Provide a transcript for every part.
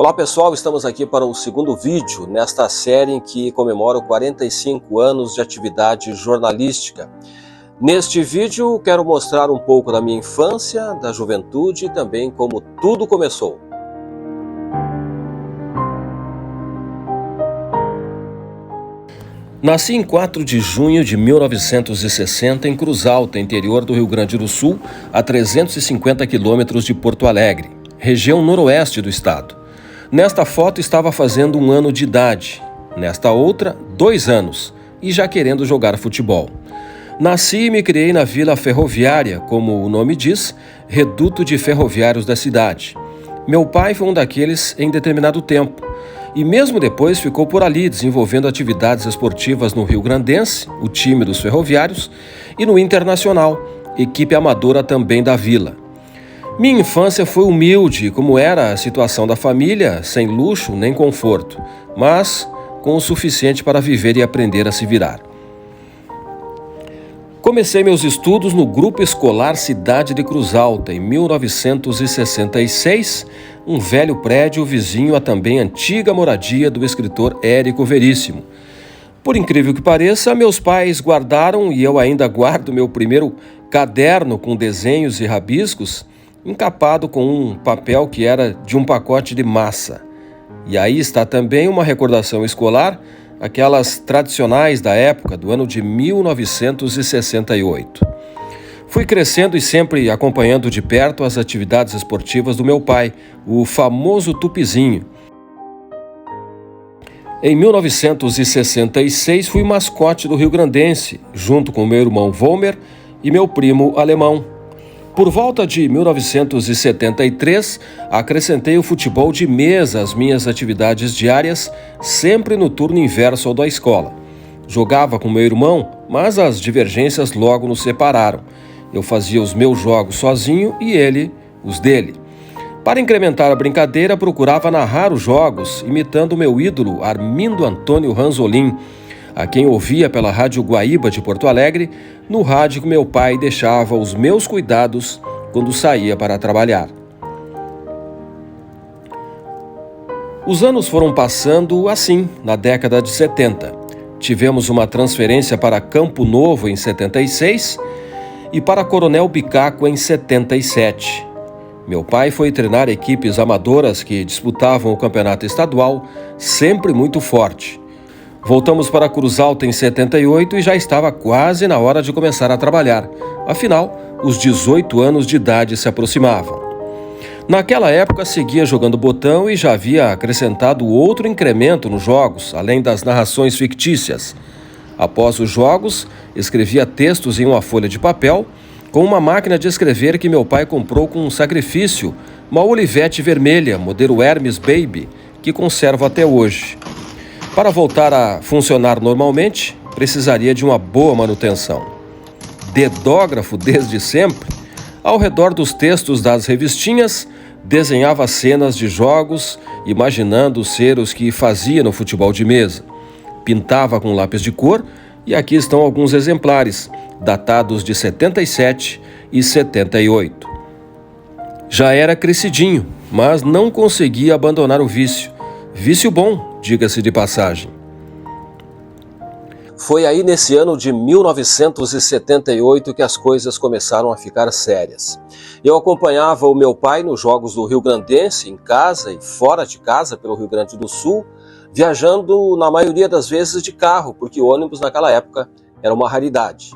Olá pessoal, estamos aqui para o segundo vídeo nesta série em que comemoro 45 anos de atividade jornalística. Neste vídeo quero mostrar um pouco da minha infância, da juventude e também como tudo começou. Nasci em 4 de junho de 1960 em Cruz Alta, interior do Rio Grande do Sul, a 350 quilômetros de Porto Alegre, região noroeste do estado. Nesta foto estava fazendo 1 ano de idade, nesta outra 2 anos, e já querendo jogar futebol. Nasci e me criei na Vila Ferroviária, como o nome diz, reduto de ferroviários da cidade. Meu pai foi um daqueles em determinado tempo, e mesmo depois ficou por ali desenvolvendo atividades esportivas no Rio Grandense, o time dos ferroviários, e no Internacional, equipe amadora também da Vila. Minha infância foi humilde, como era a situação da família, sem luxo nem conforto, mas com o suficiente para viver e aprender a se virar. Comecei meus estudos no Grupo Escolar Cidade de Cruz Alta, em 1966, um velho prédio vizinho à também antiga moradia do escritor Érico Veríssimo. Por incrível que pareça, meus pais guardaram, e eu ainda guardo, meu primeiro caderno com desenhos e rabiscos, encapado com um papel que era de um pacote de massa. E aí está também uma recordação escolar, aquelas tradicionais da época, do ano de 1968. Fui crescendo e sempre acompanhando de perto as atividades esportivas do meu pai, o famoso Tupizinho. Em 1966 fui mascote do Rio Grandense, junto com meu irmão Volmer e meu primo alemão. Por volta de 1973, acrescentei o futebol de mesa às minhas atividades diárias, sempre no turno inverso ao da escola. Jogava com meu irmão, mas as divergências logo nos separaram. Eu fazia os meus jogos sozinho e ele os dele. Para incrementar a brincadeira, procurava narrar os jogos, imitando meu ídolo Armindo Antônio Ranzolin, a quem ouvia pela Rádio Guaíba de Porto Alegre, no rádio que meu pai deixava os meus cuidados quando saía para trabalhar. Os anos foram passando assim, na década de 70. Tivemos uma transferência para Campo Novo em 76 e para Coronel Bicaco em 77. Meu pai foi treinar equipes amadoras que disputavam o campeonato estadual, sempre muito forte. Voltamos para Cruz Alta em 78 e já estava quase na hora de começar a trabalhar. Afinal, os 18 anos de idade se aproximavam. Naquela época, seguia jogando botão e já havia acrescentado outro incremento nos jogos, além das narrações fictícias. Após os jogos, escrevia textos em uma folha de papel, com uma máquina de escrever que meu pai comprou com um sacrifício, uma Olivetti vermelha, modelo Hermes Baby, que conservo até hoje. Para voltar a funcionar normalmente, precisaria de uma boa manutenção. Dedógrafo desde sempre, ao redor dos textos das revistinhas, desenhava cenas de jogos, imaginando ser os que fazia no futebol de mesa. Pintava com lápis de cor, e aqui estão alguns exemplares, datados de 77 e 78. Já era crescidinho, mas não conseguia abandonar o vício. Vício bom, diga-se de passagem. Foi aí nesse ano de 1978 que as coisas começaram a ficar sérias. Eu acompanhava o meu pai nos jogos do Rio Grandense, em casa e fora de casa pelo Rio Grande do Sul, viajando na maioria das vezes de carro, porque ônibus naquela época era uma raridade.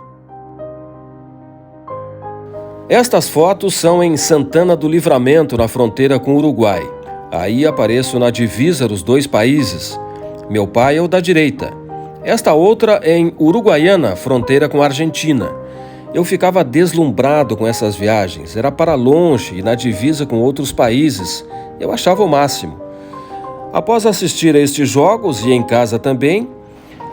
Estas fotos são em Santana do Livramento, na fronteira com o Uruguai. Aí apareço na divisa dos dois países. Meu pai é o da direita. Esta outra é em Uruguaiana, fronteira com a Argentina. Eu ficava deslumbrado com essas viagens. Era para longe e na divisa com outros países. Eu achava o máximo. Após assistir a estes jogos e em casa também,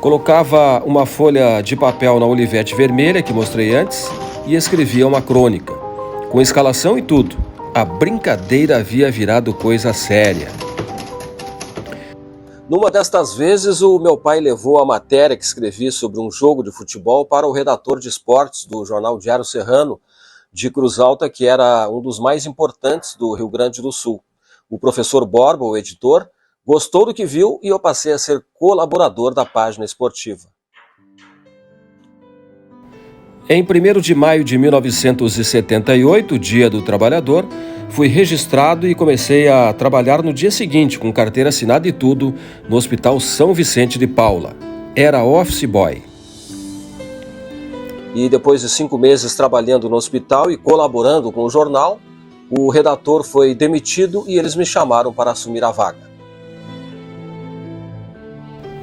colocava uma folha de papel na Olivetti vermelha, que mostrei antes, e escrevia uma crônica, com escalação e tudo. A brincadeira havia virado coisa séria. Numa destas vezes, o meu pai levou a matéria que escrevi sobre um jogo de futebol para o redator de esportes do jornal Diário Serrano, de Cruz Alta, que era um dos mais importantes do Rio Grande do Sul. O professor Borba, o editor, gostou do que viu e eu passei a ser colaborador da página esportiva. Em 1º de maio de 1978, Dia do Trabalhador, fui registrado e comecei a trabalhar no dia seguinte, com carteira assinada e tudo, no Hospital São Vicente de Paula. Era office boy. E depois de 5 meses trabalhando no hospital e colaborando com o jornal, o redator foi demitido e eles me chamaram para assumir a vaga.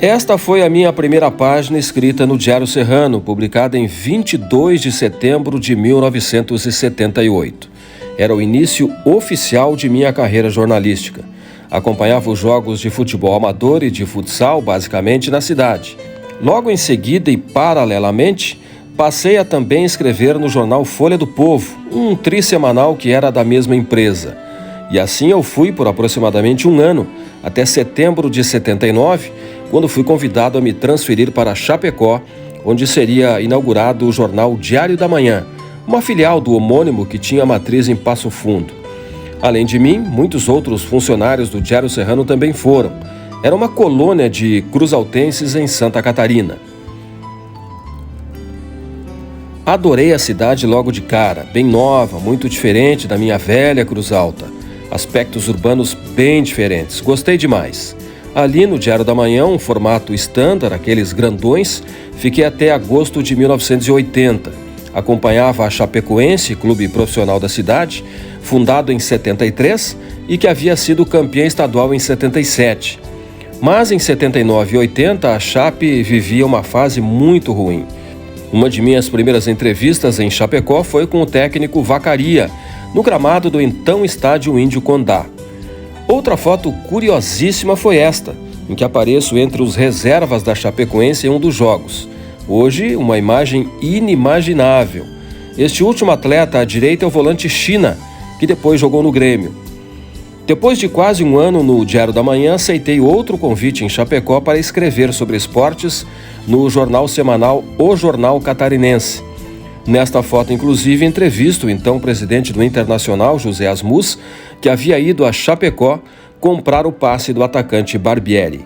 Esta foi a minha primeira página escrita no Diário Serrano, publicada em 22 de setembro de 1978. Era o início oficial de minha carreira jornalística. Acompanhava os jogos de futebol amador e de futsal, basicamente, na cidade. Logo em seguida e paralelamente, passei a também escrever no jornal Folha do Povo, um trissemanal que era da mesma empresa. E assim eu fui por aproximadamente 1 ano, até setembro de 79, quando fui convidado a me transferir para Chapecó, onde seria inaugurado o jornal Diário da Manhã, uma filial do homônimo que tinha matriz em Passo Fundo. Além de mim, muitos outros funcionários do Diário Serrano também foram. Era uma colônia de cruzaltenses em Santa Catarina. Adorei a cidade logo de cara, bem nova, muito diferente da minha velha Cruz Alta. Aspectos urbanos bem diferentes, gostei demais. Ali no Diário da Manhã, um formato estándar, aqueles grandões, fiquei até agosto de 1980. Acompanhava a Chapecoense, clube profissional da cidade, fundado em 73 e que havia sido campeã estadual em 77. Mas em 79 e 80, a Chape vivia uma fase muito ruim. Uma de minhas primeiras entrevistas em Chapecó foi com o técnico Vacaria, no gramado do então estádio Índio Condá. Outra foto curiosíssima foi esta, em que apareço entre os reservas da Chapecoense em um dos jogos. Hoje, uma imagem inimaginável. Este último atleta à direita é o volante China, que depois jogou no Grêmio. Depois de quase 1 ano no Diário da Manhã, aceitei outro convite em Chapecó para escrever sobre esportes no jornal semanal O Jornal Catarinense. Nesta foto, inclusive, entrevisto o então presidente do Internacional, José Asmus, que havia ido a Chapecó comprar o passe do atacante Barbieri.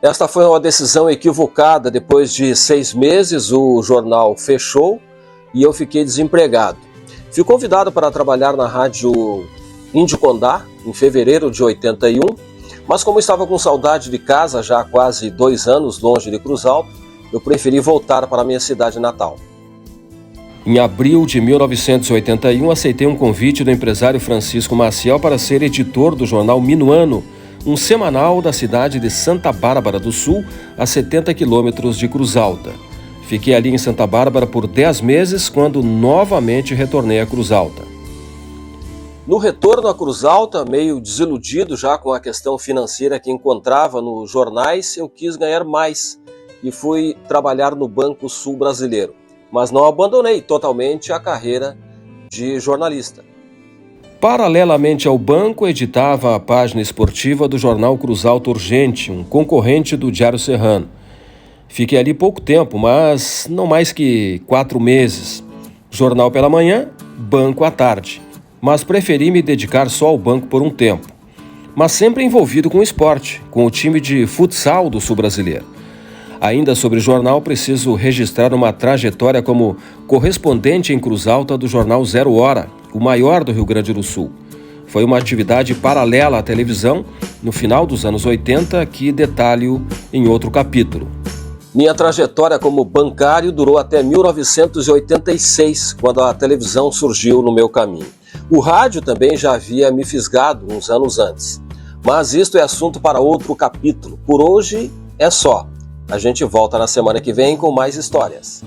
Esta foi uma decisão equivocada. Depois de 6 meses, o jornal fechou e eu fiquei desempregado. Fui convidado para trabalhar na rádio Índio Condá, em fevereiro de 81, mas como estava com saudade de casa já há quase 2 anos longe de Cruz Alta, eu preferi voltar para a minha cidade natal. Em abril de 1981, aceitei um convite do empresário Francisco Maciel para ser editor do jornal Minuano, um semanal da cidade de Santa Bárbara do Sul, a 70 quilômetros de Cruz Alta. Fiquei ali em Santa Bárbara por 10 meses, quando novamente retornei a Cruz Alta. No retorno à Cruz Alta, meio desiludido já com a questão financeira que encontrava nos jornais, eu quis ganhar mais e fui trabalhar no Banco Sul Brasileiro. Mas não abandonei totalmente a carreira de jornalista. Paralelamente ao banco, editava a página esportiva do jornal Cruz Alta Urgente, um concorrente do Diário Serrano. Fiquei ali pouco tempo, mas não mais que 4 meses. Jornal pela manhã, banco à tarde. Mas preferi me dedicar só ao banco por um tempo. Mas sempre envolvido com o esporte, com o time de futsal do Sul Brasileiro. Ainda sobre jornal, preciso registrar uma trajetória como correspondente em Cruz Alta do jornal Zero Hora, o maior do Rio Grande do Sul. Foi uma atividade paralela à televisão, no final dos anos 80, que detalho em outro capítulo. Minha trajetória como bancário durou até 1986, quando a televisão surgiu no meu caminho. O rádio também já havia me fisgado uns anos antes. Mas isto é assunto para outro capítulo. Por hoje é só. A gente volta na semana que vem com mais histórias.